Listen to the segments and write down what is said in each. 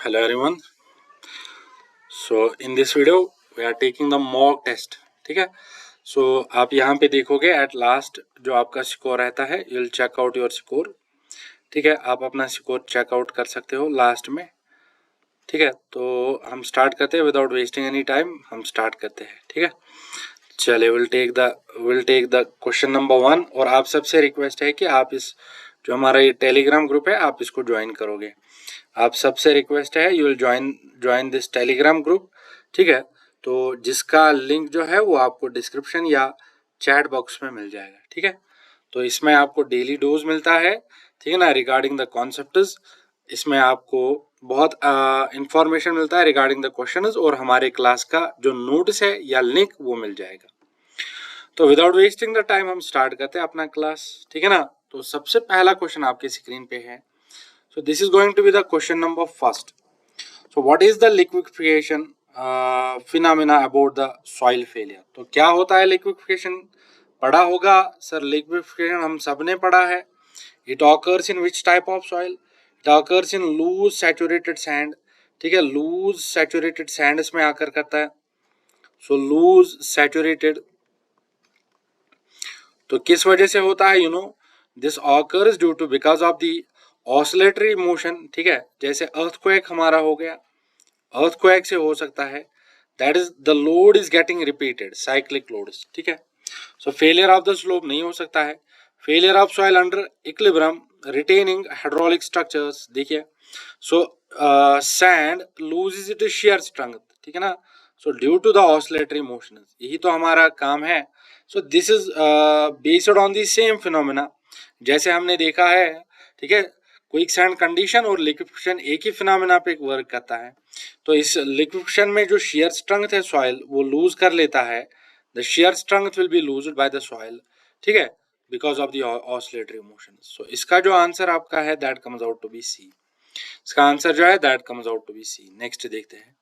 Hello everyone. So in this video we are taking the mock test. ठीक है. So आप यहाँ पे देखोगे at last जो आपका स्कोर रहता है, you'll check out your score. ठीक है, आप अपना स्कोर चेकआउट कर सकते हो लास्ट में. ठीक है, तो हम स्टार्ट करते हैं विदाउट वेस्टिंग एनी टाइम. हम स्टार्ट करते हैं. ठीक है, चलिए will take the question number 1. और आप सबसे रिक्वेस्ट है कि आप इस जो हमारा ये टेलीग्राम ग्रुप है आप इसको ज्वाइन करोगे. आप सबसे रिक्वेस्ट है you will join this Telegram group. ठीक है, तो जिसका लिंक जो है वो आपको डिस्क्रिप्शन या चैट बॉक्स में मिल जाएगा. ठीक है, तो इसमें आपको डेली डोज मिलता है. ठीक है ना, रिगार्डिंग द कॉन्सेप्ट्स. इसमें आपको बहुत इंफॉर्मेशन मिलता है रिगार्डिंग द क्वेश्चंस और हमारे क्लास का जो नोट्स है या लिंक वो मिल जाएगा. तो विदाउट वेस्टिंग द टाइम हम स्टार्ट करते हैं अपना क्लास. ठीक है ना, तो सबसे पहला क्वेश्चन आपके स्क्रीन पे है. So this is going to be the question number first. So what is the liquefaction phenomena about the soil failure? तो क्या होता है liquefaction? पढ़ा होगा सर, liquefaction हम सब ने पढ़ा है. It occurs in which type of soil? It occurs in loose saturated sand. ठीक है, loose saturated sand इसमें आकर करता है. So loose saturated. तो किस वजह से होता है? This occurs due to because of the oscillatory motion. ठीक है, जैसे अर्थक्वेक हमारा हो गया, अर्थक्वेक से हो सकता है. That is the load is getting repeated, cyclic loads. ठीक है, so failure of the slope नहीं हो सकता है. Failure of soil under equilibrium retaining hydraulic structures. देखिए, so sand loses it shear strength. ठीक है ना, so due to the oscillatory motion. यही तो हमारा काम है. So this is based on the same phenomena जैसे हमने देखा है. ठीक है, क्विकसैंड कंडीशन और लिक्विफिकेशन एक ही फिनोमेना पे वर्क करता है. तो इस लिक्विफिकेशन में जो शेयर स्ट्रेंथ है सॉइल वो लूज कर लेता है. The shear strength will be loosed by the soil. ठीक है, because of the oscillatory motion. So इसका जो आंसर आपका है that comes out to be C. इसका आंसर जो है that comes out to be C. Next देखते हैं.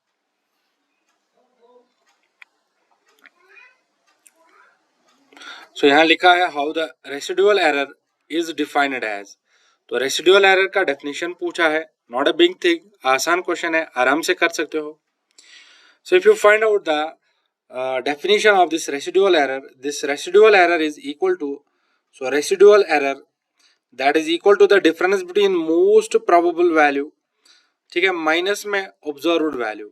सो यहाँ लिखा है how the residual error is defined as. तो रेसिडुअल एरर का डेफिनेशन पूछा है. नॉट अ बिग थिंग, आसान क्वेश्चन है, आराम से कर सकते हो. So if you find out the definition of this residual error is equal to, so residual error that is equal to the difference between most probable value. ठीक है, minus में ऑब्जर्व्ड वैल्यू.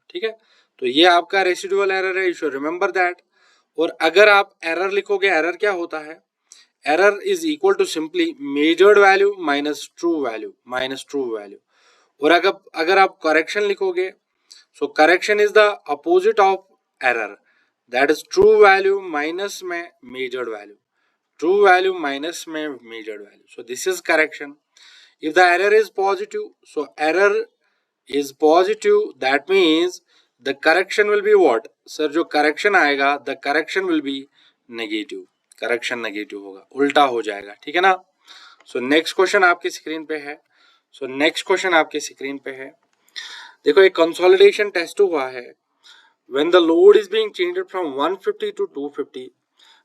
ठीक है, तो ये आपका रेसिडुअल एरर है, you should remember that. और अगर आप एरर लिखोगे, एरर क्या होता है? Error is equal to simply measured value minus true value. और अगर आप correction लिखोगे, so correction is the opposite of error, that is true value minus में measured value. So this is correction. If the error is positive, so error is positive, that means the correction will be what? Sir, जो correction आएगा, the correction will be negative. Correction negative होगा, उल्टा हो जाएगा. ठीक है ना. So next question आपकी स्क्रीन पे है. देखो, एक कंसोलिडेशन टेस्ट हुआ है. When the load is being changed from 150 to 250,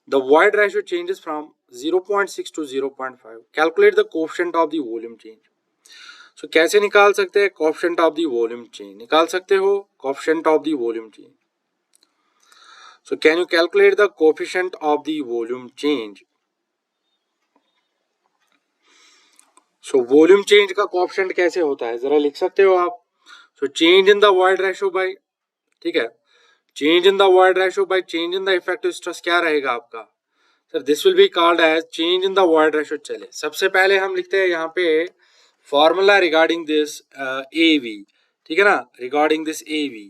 the void ratio changes from 0.6 to 0.5. Calculate the coefficient of the volume change. So कैसे निकाल सकते हैं coefficient of the volume change? निकाल सकते हो coefficient of the volume change. So can you calculate the coefficient of the volume change? So volume change का coefficient कैसे होता है जरा लिख सकते हो आप. So change in the void ratio by, ठीक है, change in the void ratio by change in the effective stress क्या रहेगा आपका? Sir, this will be called as change in the void ratio. चले, सबसे पहले हम लिखते हैं यहाँ पे formula regarding this AV. ठीक है ना, regarding this AV.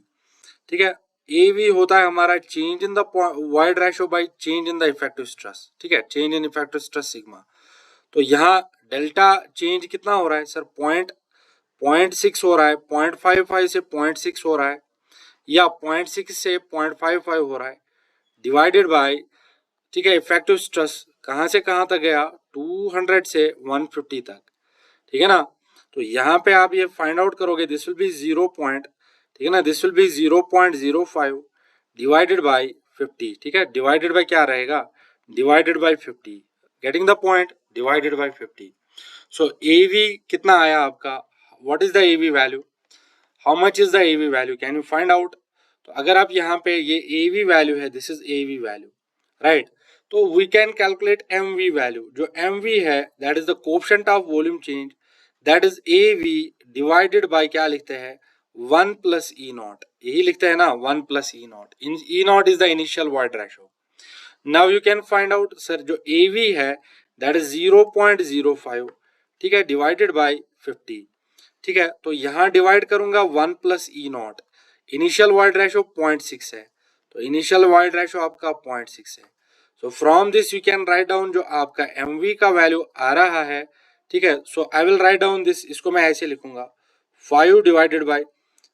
ठीक है, AV होता है हमारा change in the void ratio by change in the effective stress. ठीक है, change in effective stress sigma. तो यहाँ डेल्टा चेंज कितना हो रहा है सर? 0.6 हो रहा है, 0.55 से 0.6 हो रहा है, या 0.6 से 0.55 हो रहा है, डिवाइडेड बाय, ठीक है, इफेक्टिव स्ट्रेस कहाँ से कहाँ तक गया? 200 से 150 तक. ठीक है ना, तो यहाँ पे आप ये फाइंड आउट करोगे, दिस विल बी 0. ठीक है ना, this will be 0.05 divided by 50. ठीक है, डिवाइडेड बाय क्या रहेगा? Divided by 50. Getting the point, divided by 50. So AV कितना आया आपका? What is the AV value, how much is the AV value, can you find out. तो अगर आप यहाँ पे ये एवी वैल्यू है, this is AV value, right, तो we can calculate M V value. जो एम वी है that is the coefficient of volume change, that is A V divided by क्या लिखते हैं, 1 प्लस ई नॉट, यही लिखते हैं ना 1 plus e not. E not is the initial void ratio. Now you can find out sir जो A V है that is 0.05, ठीक है, डिवाइडेड बाय 50, ठीक है। तो यहाँ डिवाइड करूंगा 1 plus e nought, initial void ratio 0.6 है, तो इनिशियल वॉइड रेशो आपका 0.6 है। So from this you can write down जो आपका एम वी का वैल्यू आ रहा है, ठीक है। So I will write down this, इसको मैं ऐसे लिखूंगा 5 डिवाइडेड बाय,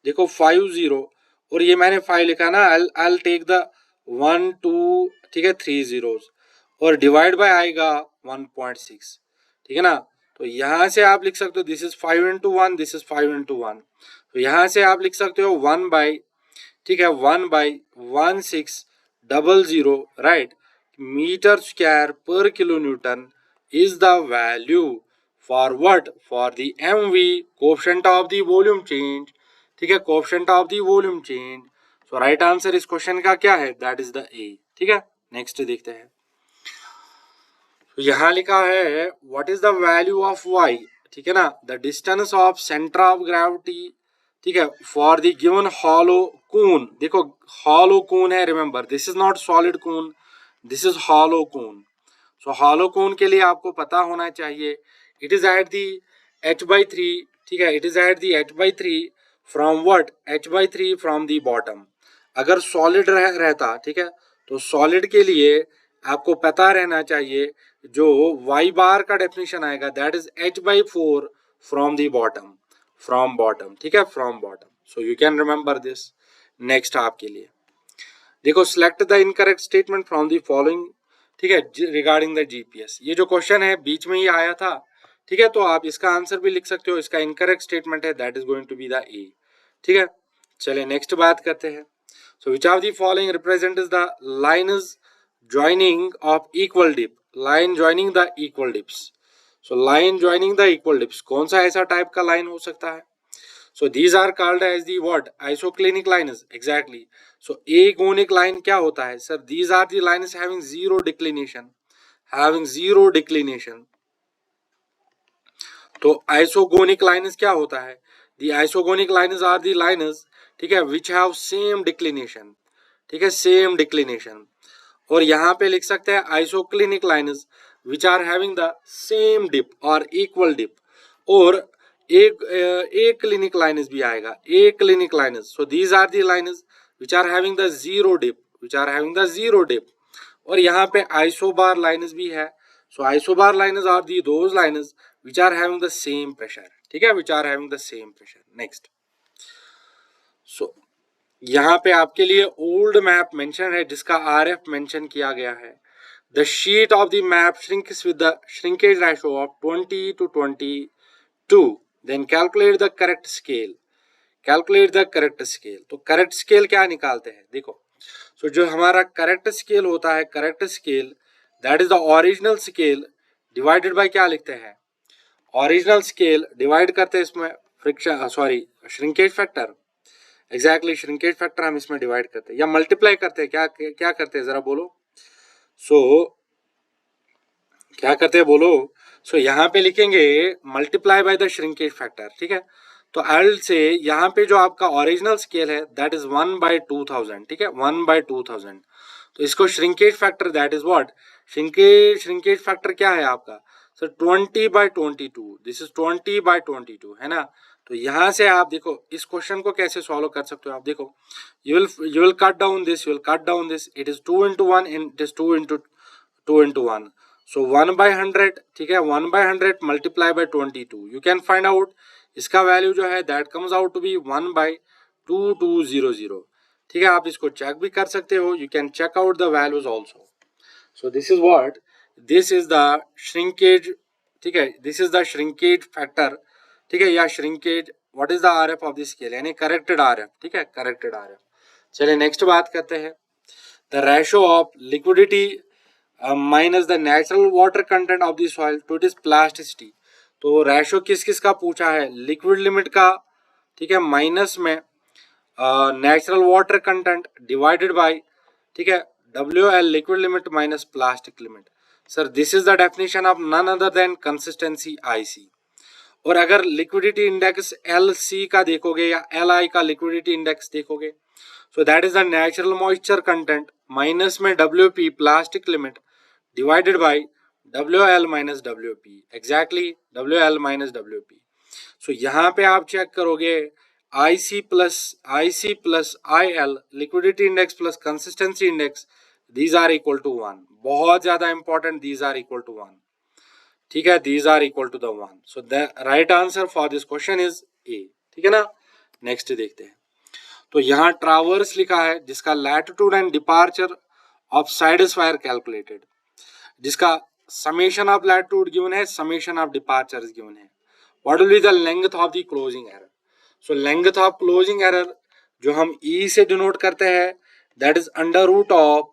देखो 50, और ये मैंने 5 लिखा ना, आई टेक द 1 2, ठीक है, 3 zeros, और डिवाइड बाय आएगा 1.6, ठीक है ना। तो यहाँ से आप लिख सकते हो this is 5 into 1, this is 5 into 1, तो यहाँ से आप लिख सकते हो 1 बाई, ठीक है, 1 by 1600, right, metre square per kilo newton is the value for what, for the M V, coefficient of the volume change, ठीक है, coefficient of the volume change. So right answer इस क्वेश्चन का क्या है, that is the A, ठीक है। Next देखते हैं, तो यहाँ लिखा है what is the value of y, ठीक है ना, the distance of centre of gravity, ठीक है, for the given hollow cone. देखो हॉलो कून है, remember this is not solid cone, this is hollow cone. So hollow cone के लिए आपको पता होना चाहिए it is at the h/3, ठीक है, it is at the h/3 from what, h/3 from the bottom. अगर सॉलिड रहता, ठीक है, तो सॉलिड के लिए आपको पता रहना चाहिए जो y बार का डेफिनेशन आएगा that is h/4 from the bottom, from bottom, ठीक है, from bottom. So you can remember this. Next आपके लिए देखो, select the incorrect statement from the following, ठीक है, रिगार्डिंग द जीपीएस। ये जो क्वेश्चन है बीच में ही आया था, ठीक है, तो आप इसका आंसर भी लिख सकते हो। इसका इनकरेक्ट स्टेटमेंट है that is going to be the A, ठीक है। चलिए नेक्स्ट बात करते हैं। So which of the following represent the lines joining of equal dip, line joining the equal dips. So line joining the equal dips, कौन सा ऐसा type का लाइन हो सकता है। So these are called as the what, isoclinic lines, exactly. So agonic line क्या होता है sir, these are the lines having zero declination, having zero declination. तो isogonic lines क्या होता है, the isogonic lines are the lines, ठीक है, which have same declination, ठीक है, same declination. और यहाँ पे लिख सकते हैं isoclinic lines which are having the same dip or equal dip, और एक क्लिनिक लाइन्स भी आएगा, aclinic lines. So these are the lines which are having the zero dip, which are having the zero dip. और यहाँ पे isobar lines भी है। So isobar lines are the those lines which are having the same pressure, ठीक है, which are having the same pressure. Next, so यहाँ पे आपके लिए ओल्ड मैप मेंशन है जिसका आरएफ मेंशन किया गया है। The sheet of the map shrinks with the shrinkage ratio of 20:22, then calculate the correct scale, calculate the correct scale। तो करेक्ट स्केल क्या निकालते हैं, देखो, सो जो हमारा करेक्ट स्केल होता है, correct scale that is the original scale divided by क्या लिखते हैं, ओरिजिनल स्केल डिवाइड करते हैं इसमें friction, sorry, shrinkage factor, exactly shrinkage factor हम इसमें डिवाइड करते हैं या मल्टीप्लाई करते हैं, क्या क्या करते हैं जरा बोलो। सो क्या करते हैं बोलो। सो यहाँ पे लिखेंगे multiply by the shrinkage factor, ठीक है। तो एल से यहाँ पे जो आपका ओरिजिनल स्केल है दैट इज 1/2000, ठीक है, 1/2000। तो इसको shrinkage factor that is what, shrinkage factor क्या है आपका सर 20/22, दिस इज 20/22, है ना। तो यहाँ से आप देखो इस क्वेश्चन को कैसे सॉल्व कर सकते हो, आप देखो you will cut down this, you will cut down this, it is 2 into 1 and it is 2 into 1। So 1/100, ठीक है, 1/100 multiply by 22, you can find out इसका वैल्यू जो है that comes out to be 1/2200, ठीक है। आप इसको चेक भी कर सकते हो, you can check out the values also. So this is what, this is the shrinkage, ठीक है, this is the shrinkage factor, ठीक है, या shrinkage, what is the RF of this scale, यानी करेक्टेड आरएफ, ठीक है, करेक्टेड आरएफ। चलिए next बात करते हैं, the ratio of liquidity minus the natural water content of the soil to its plasticity. तो रेशो किस किस का पूछा है, लिक्विड लिमिट का, ठीक है, माइनस में natural water content divided by, ठीक है, WL liquid limit minus plastic limit. Sir this is the definition of none other than consistency IC। और अगर लिक्विडिटी इंडेक्स LC का देखोगे या LI का लिक्विडिटी इंडेक्स देखोगे, so that is the natural moisture content minus में WP plastic limit divided by WL minus WP, exactly WL minus WP। सो यहाँ पे आप चेक करोगे IC plus IL liquidity index plus consistency index, these are equal to 1। बहुत ज्यादा important, these are equal to 1, ठीक है, these are equal to the 1। So the right answer for this question is A, ठीक है ना। Next देखते हैं। तो यहाँ ट्रावर्स लिखा है जिसका latitude and departure of sides were calculated, जिसका समेशन ऑफ लैटिट्यूड गिवन है, समेशन ऑफ डिपार्चर गिवन है। What will be the length of the closing error. So length of closing error जो हम E से denote करते हैं, that is under root of,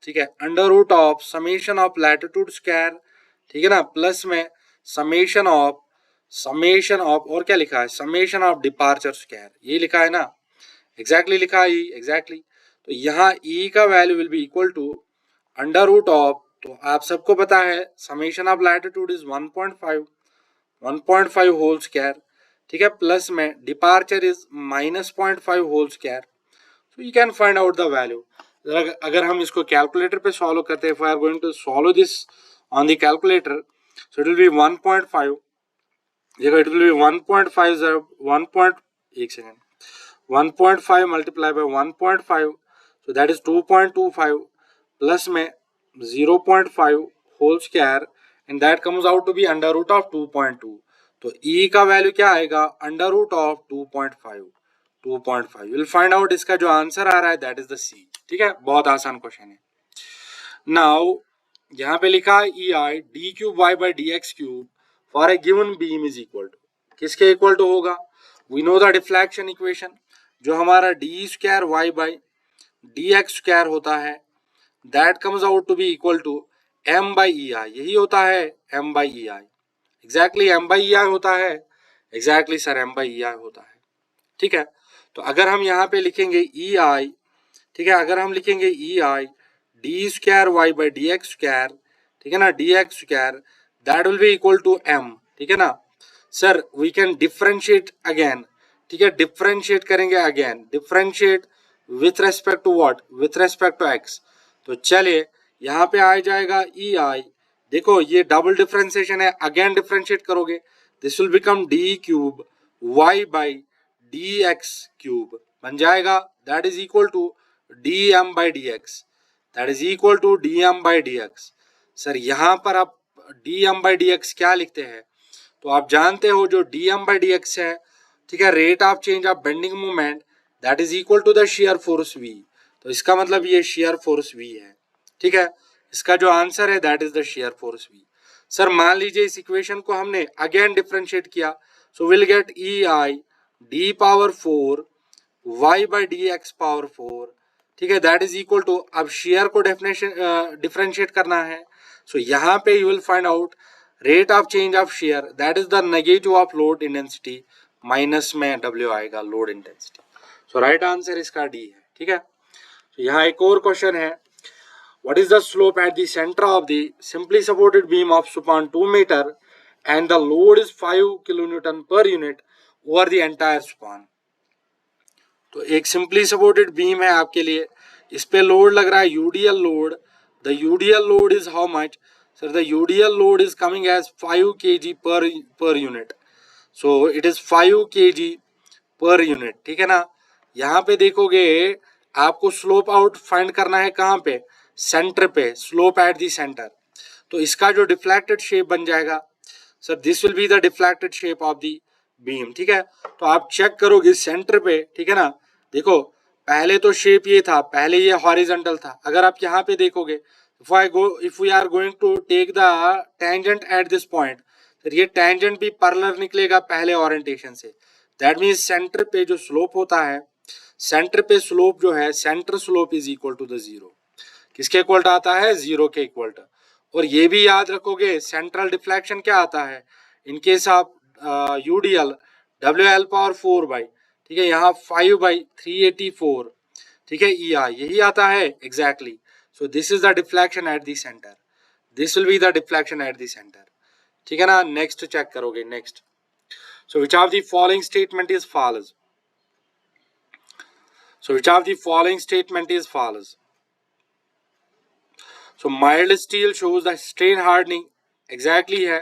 ठीक है, under root of summation of latitude square, ठीक है ना, प्लस में समेशन ऑफ और क्या लिखा है, समेशन ऑफ डिपार्चर स्क्वायर, ये लिखा है ना, एग्जैक्टली लिखा है एग्जैक्टली। तो यहाँ E का value will be equal to under root of, तो आप सबको पता है summation of latitude is 1.5 whole square, ठीक है, प्लस में departure is minus 0.5 whole square. So you can find out the value. अगर हम इसको कैलकुलेटर पे सॉल्व करते हैं, if I are going to solve this on the calculator, so it will be 1.5, देखो it will be 1.5 multiply by 1.5, so that is 2.25 plus में 0.5 whole square and that comes out to be under root of 2.2। तो E का value क्या आएगा, under root of 2.5 will find out. इसका जो answer आ रहा है दैट इज द C, ठीक है, बहुत आसान क्वेश्चन है। नाउ यहाँ पे लिखा है EI d³ by dx³ for a given beam is equal to, किसके इक्वल टू होगा, we know the deflection equation, जो हमारा d² y dx² होता है, that comes out to be equal to m/EI, यही होता है m/EI, एग्जैक्टली m/EI होता है, एग्जैक्टली सर m/EI होता है, ठीक है। तो अगर हम यहाँ पे लिखेंगे EI, ठीक है, अगर हम लिखेंगे EI d² y dx², ठीक है ना, dx², that will be equal to m, ठीक है ना। Sir we can differentiate again, ठीक है, डिफरेंशिएट करेंगे again, differentiate with respect to what, with respect to x। तो चलिए यहाँ पे आ जाएगा EI, देखो ये डबल डिफरेंशिएशन है, अगेन डिफरेंशिएट करोगे, this will become d³ y dx³ बन जाएगा, that is equal to dm/dx, that is equal to dm/dx। Sir यहाँ पर आप dm/dx क्या लिखते हैं, तो आप जानते हो जो dm/dx है, ठीक है, rate of change of bending moment, that is equal to the shear force V। तो इसका मतलब ये शियर फोर्स V है, ठीक है, इसका जो आंसर है that is the shear force V। Sir मान लीजिए इस इक्वेशन को हमने अगेन डिफरेंशिएट किया, so will get EI d⁴ y/dx⁴, ठीक है, दैट इज इक्वल टू, अब शेयर को डिफरेंशिएट करना है, सो यहाँ पे you will find out rate of change of share, that is the negative of load intensity, minus में W आएगा लोड इंटेंसिटी। सो राइट आंसर इसका D है, ठीक है। तो यहाँ एक और क्वेश्चन है, what is the slope at the centre of the simply supported beam of span 2 metre and the load is 5 kN per unit over the entire span. तो एक सिंपली सपोर्टेड बीम है आपके लिए, इस पे लोड लग रहा है UDL load, the UDL load is how much, sir the UDL load is coming as 5 kg per unit, so it is 5 kg per unit, ठीक है ना। यहाँ पे देखोगे आपको स्लोप आउट फाइंड करना है, कहाँ पे, सेंटर पे, स्लोप एट दी सेंटर। तो इसका जो डिफ्लेक्टेड शेप बन जाएगा, sir this will be the deflected shape of the beam, ठीक है। तो आप चेक करोगे सेंटर पे, ठीक है ना, देखो पहले तो शेप ये था, पहले ये हॉरिजॉन्टल था, अगर आप यहाँ पे देखोगे, if we are going to take the tangent at this point, तो ये टेंजेंट भी पैरेलल निकलेगा पहले ओरिएंटेशन से, दैट मीन्स सेंटर पे जो स्लोप होता है, सेंटर पे स्लोप जो है, centre slope is equal to the 0, किसके इक्वल आता है, 0 के इक्वल। और ये भी याद रखोगे सेंट्रल डिफ्लेक्शन क्या आता है, इन केस आप यूडीएल WL पावर 4 बाई, ठीक है, यहाँ 5/384, ठीक है, EI यही आता है exactly. So this is the deflection at the centre, this will be the deflection at the centre, ठीक है ना। नेक्स्ट चेक करोगे, next, so which of the following statement is false, so which of the following statement is false. So mild steel shows the strain hardening, exactly है।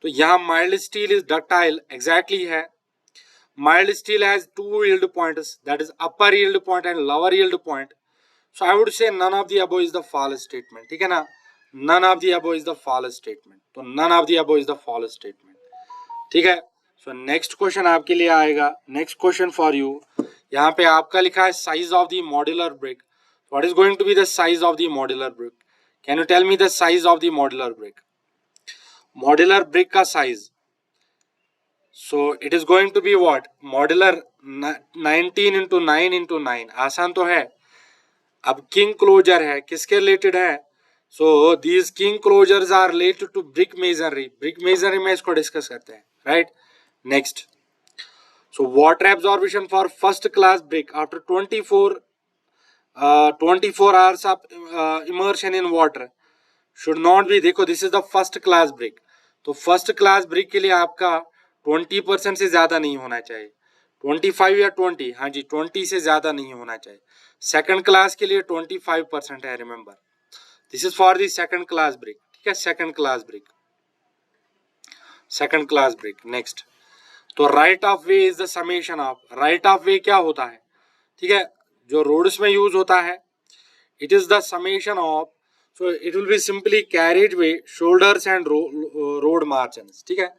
तो यहाँ mild steel is ductile, exactly है। Mild steel has two yield points, that is upper yield point and lower yield point. So I would say none of the above is the false statement, ठीक है ना, none of the above is the false statement, तो none of the above is the false statement, ठीक है। So next question आपके लिए आएगा, next question for you, यहाँ पे आपका लिखा है size of the modular brick. What is going to be the size of the modular brick? Can you tell me the size of the modular brick? Modular brick का size, so it is going to be what? Modular 19 into 9 into 9, आसान तो है। अब king closure है, किसके related है? So these king closers are related to brick masonry, brick masonry में इसको डिस्कस करते हैं, right. Next, so water absorption for first class brick after 24 hours of immersion in water should not be, देखो this is the first class brick, तो first class brick के लिए आपका 20% से ज्यादा नहीं होना चाहिए, 25 या 20, हाँ जी 20 से ज्यादा नहीं होना चाहिए। सेकंड क्लास के लिए 25% है, remember this is for the second class brick, ठीक है, second class brick, second class brick. Next, तो right of way is the summation of, right of way क्या होता है, ठीक है, जो रोड्स में यूज होता है, it is the summation of, so it will be simply carriage way, shoulders and road margins, ठीक है,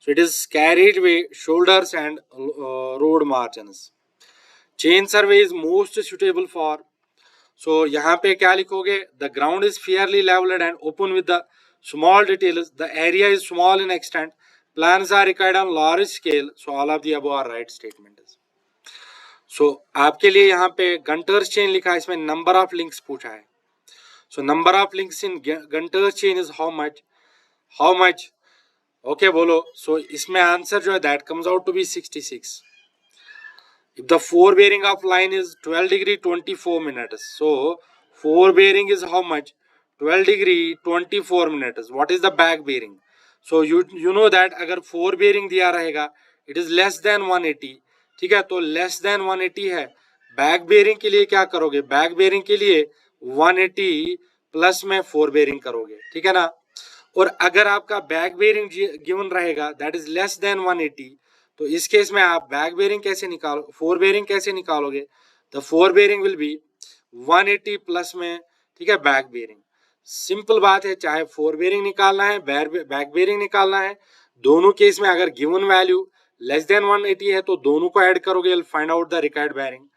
so it is carriage way, shoulders and road margins. Chain survey is most suitable for, so यहाँ पे क्या लिखोगे, the ground is fairly leveled and open with the small details, the area is small in extent, plans are required on large scale, so all of the above are right statements. so आपके लिए यहाँ पे गंटर्स chain लिखा है, इसमें number of links पूछा है, so number of links in Gunter's chain is how much, okay बोलो। सो इसमें आंसर जो है that comes out to be 66। If the fore bearing of line is 12 degree 24 minutes, so fore bearing is how much, 12 degree 24 minutes. What is the back bearing? So you know that अगर fore bearing दिया रहेगा it is less than 180, ठीक है, तो less than 180 है। Back bearing के लिए क्या करोगे, बैक बेयरिंग के लिए 180 प्लस में फोर बेयरिंग करोगे, ठीक है ना। और अगर आपका बैक बेयरिंग गिवन रहेगा दैट इज लेस देन 180, तो इस केस में आप बैक बेयरिंग कैसे निकालो, फोर बेयरिंग कैसे निकालोगे? The fore bearing will be 180 plus में, ठीक है, बैक बेयरिंग। सिंपल बात है, चाहे फोर बेयरिंग निकालना है बैक बेयरिंग निकालना है, दोनों केस में अगर गिवन वैल्यू लेस देन 180 है तो दोनों को ऐड करोगे, find out the required bearing,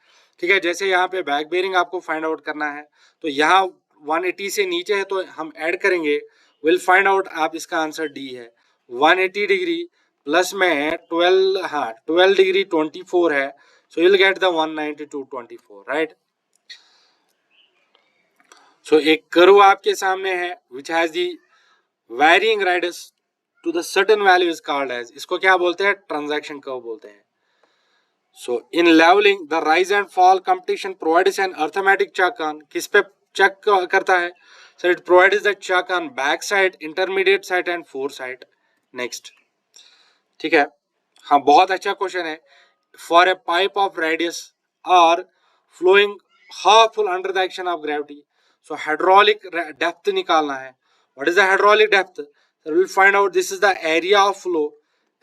ठीक है। जैसे यहाँ पे बैक बेयरिंग आपको फाइंड आउट करना है तो यहाँ 180 से नीचे है तो हम ऐड करेंगे, विल फाइंड आउट, आप इसका आंसर डी है। 180 डिग्री प्लस में 12, हाँ 12 डिग्री 24 है, so you will get the 192.24, right. So एक कर्व आपके सामने है which has the varying radius to the certain value is called as, इसको क्या बोलते हैं, ट्रांजैक्शन कर्व बोलते हैं। So in levelling the rise and fall competition provides an arithmetic check on, किस पे चेक करता है? So it provides the check on back side, intermediate side and fore side. Next, ठीक है, हाँ बहुत अच्छा क्वेश्चन है। For a pipe of radius or flowing half full under the action of gravity, so hydraulic depth निकालना है। What is the hydraulic depth? So we will find out this is the area of flow,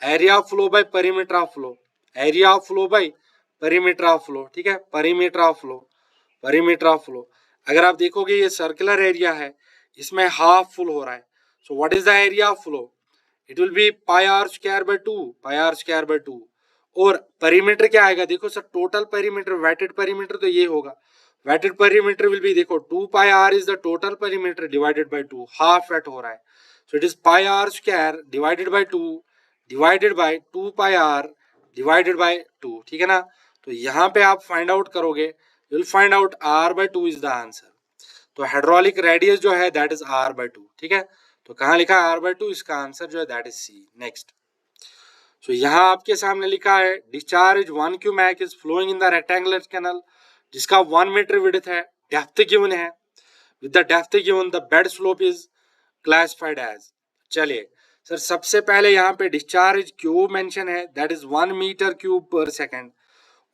area of flow by perimeter of flow, area of flow by perimeter of flow, ठीक है, perimeter of flow, perimeter of flow। अगर आप देखोगे ये circular area है, इसमें half full हो रहा है, so what is the area of flow? It will be pi r square by 2, pi r square by 2। और पेरीमीटर क्या आएगा, देखो sir total perimeter, wetted perimeter तो ये होगा, वेटेड पेरीमीटर विल बी, देखो 2 pi r is the total perimeter divided by 2, half wet हो रहा है, so it is pi r square divided by 2 divided by 2 pi are divided by 2, ठीक है ना। तो यहाँ पे आप फाइंड आउट करोगे, you will find out r by 2 is the answer। तो हाइड्रोलिक रेडियस जो है दैट इज r by 2, ठीक है। तो कहाँ लिखा है R/2, इसका आंसर जो है that is C. Next, so यहाँ आपके सामने लिखा है discharge 1 cumec is flowing in the rectangular canal, जिसका 1 मीटर विड्थ है, डेप्थ गिवन है, with the depth given the bed slope is classified as. चलिए सर, सबसे पहले यहाँ पे डिस्चार्ज क्यूब मेंशन है, that is 1 metre cube per second,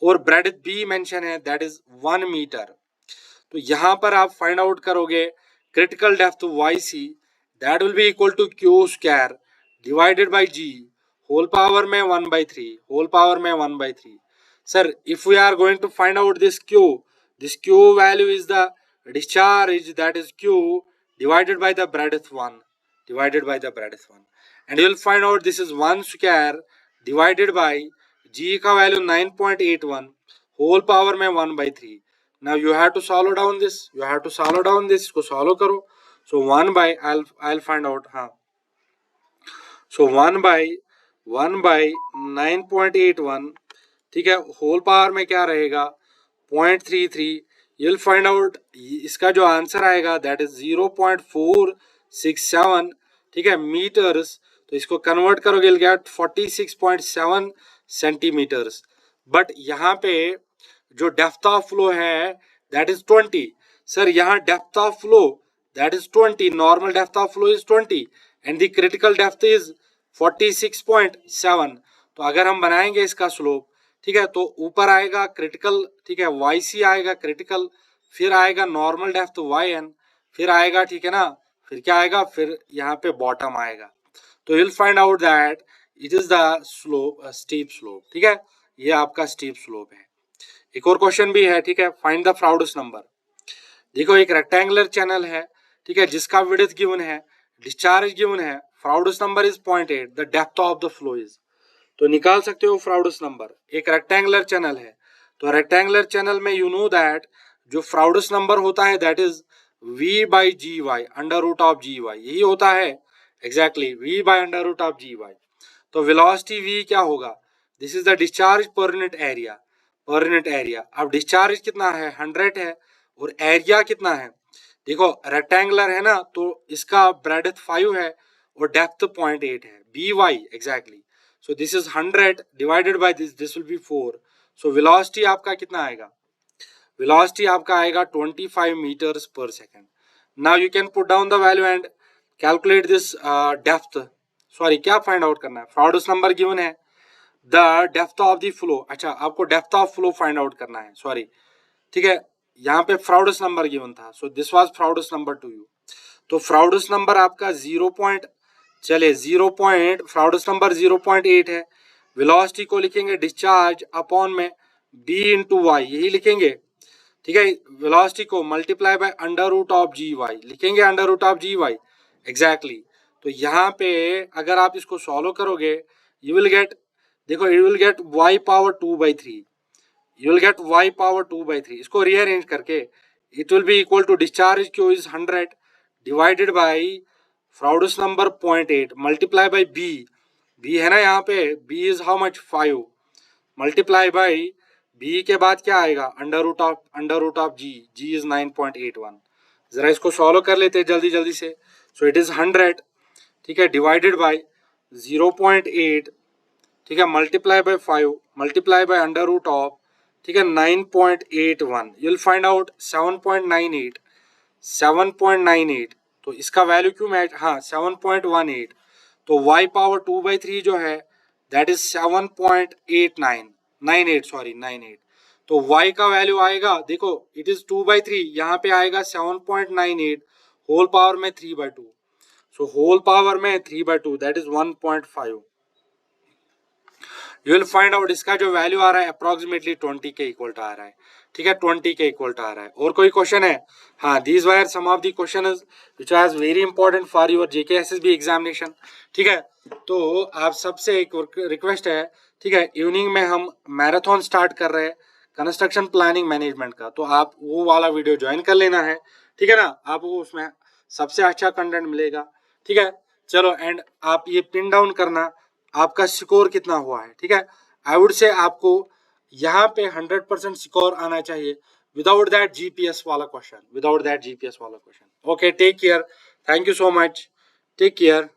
और ब्रेड बी मेंशन है, दैट इज 1 मीटर। तो यहाँ पर आप फाइंड आउट करोगे critical depth YC, that will be equal to Q square divided by g, whole power में 1/3, whole power में 1/3। Sir, if we are going to find out this Q value is the discharge, that is Q divided by the breadth 1, and you will find out this is 1 square divided by G का value 9.81, whole power में 1/3। Now you have to solve down this, इसको solve करो। So 1 by, I'll find out, हाँ, so 1 by 9.81, ठीक है, whole power में क्या रहेगा 0.33, you'll find out इसका जो आंसर आएगा दैट इज 0.467, ठीक है, मीटर्स। तो इसको कन्वर्ट करोगे you'll get 46.7 सेंटीमीटर्स। बट यहाँ पे जो डेप्थ ऑफ फ्लो है दैट इज 20। सर, यहाँ depth of flow that is 20, normal depth of flow is 20 and the critical depth is 46.7। तो अगर हम बनाएंगे इसका स्लोप, ठीक है, तो ऊपर आएगा क्रिटिकल, ठीक है, YC आएगा क्रिटिकल, फिर आएगा नॉर्मल डेप्थ YN, फिर आएगा, ठीक है ना, फिर क्या आएगा, फिर यहाँ पे बॉटम आएगा। तो you'll find out that it is the slope, steep slope, ठीक है, ये आपका स्टीप स्लोप है। एक और क्वेश्चन भी है, ठीक है, फाइंड द फ्राउडस नंबर। देखो, एक रेक्टेंगुलर चैनल है, ठीक है, जिसका विड्थ गिवन है, डिस्चार्ज गिवन है, Froude's number is 0.8, the depth of the flow is, तो निकाल सकते हो फ्राउडस नंबर। एक रेक्टेंगुलर चैनल है, तो रेक्टेंगुलर चैनल में यू नो दैट जो फ्राउडस नंबर होता है दैट इज V/GY, √GY, यही होता है एग्जैक्टली, V/√GY। तो वेलोसिटी V क्या होगा, this is the discharge per unit area, अब डिस्चार्ज कितना है 100 है, और एरिया कितना है, देखो रेक्टेंगुलर है ना, तो इसका ब्रेडथ 5 है और डेप्थ 0.8 है, BY exactly. So this is 100 divided by this will be 4. So velocity आपका कितना आएगा, velocity आपका आएगा 25 meters per second. Now you can put down the value and calculate this depth. Sorry, क्या find out करना है, Froude's number given है, the depth of the flow, अच्छा आपको depth of flow find out करना है, सॉरी, ठीक है, यहाँ पे फ्राउडस नंबर गिवन था, so this was Froude's number to you। तो फ्राउडस नंबर आपका 0. फ्राउडस नंबर 0.8 है, वेलोसिटी को लिखेंगे डिस्चार्ज अपॉन में B इंटू वाई, यही लिखेंगे, ठीक है, वेलोसिटी को मल्टीप्लाई बाय √GY लिखेंगे, √GY एग्जैक्टली। तो यहाँ पे अगर आप इसको सॉल्व करोगे यू विल गेट, देखो you will get y power 2/3, इसको रीअरेंज करके it will be equal to discharge Q is 100 divided by Froude's number 0.8 multiply by B है ना, यहाँ पे B is how much 5, multiply by B के बाद क्या आएगा √G इज 9.81। जरा इसको सॉल्व कर लेते हैं जल्दी से। सो इट इज 100, ठीक है, डिवाइडेड बाई 0.8, ठीक है, मल्टीप्लाई बाई 5 मल्टीप्लाई बाई √, ठीक है, 9.81, यू विल फाइंड आउट 7.98। तो इसका वैल्यू क्यों मैच, हाँ 7.18, तो y पावर 2/3 जो है दैट इज 7.98, तो y का वैल्यू आएगा, देखो इट इज 2/3, यहाँ पे आएगा 7.98, होल पावर में 3/2, सो होल पावर में 3/2 that is 1.5। You will find out इसका जो वैल्यू आ रहा है अप्रोक्सीमेटली 20 के इक्वल आ रहा है, ठीक है, 20 के इक्वल आ रहा है। और कोई क्वेश्चन है, हाँ these were some of the questions which are very important for your JKSSB examination, ठीक है। तो आप सबसे एक रिक्वेस्ट है, ठीक है, इवनिंग में हम मैराथन स्टार्ट कर रहे हैं कंस्ट्रक्शन प्लानिंग मैनेजमेंट का, तो आप वो वाला वीडियो ज्वाइन कर लेना है, ठीक है ना, आपको उसमें सबसे अच्छा कंटेंट मिलेगा, ठीक है। चलो, एंड आप ये पिन डाउन करना आपका स्कोर कितना हुआ है, ठीक है। आई वुड से आपको यहाँ पे 100% स्कोर आना चाहिए विदाउट दैट GPS वाला question, okay, take care, thank you so much. Take care.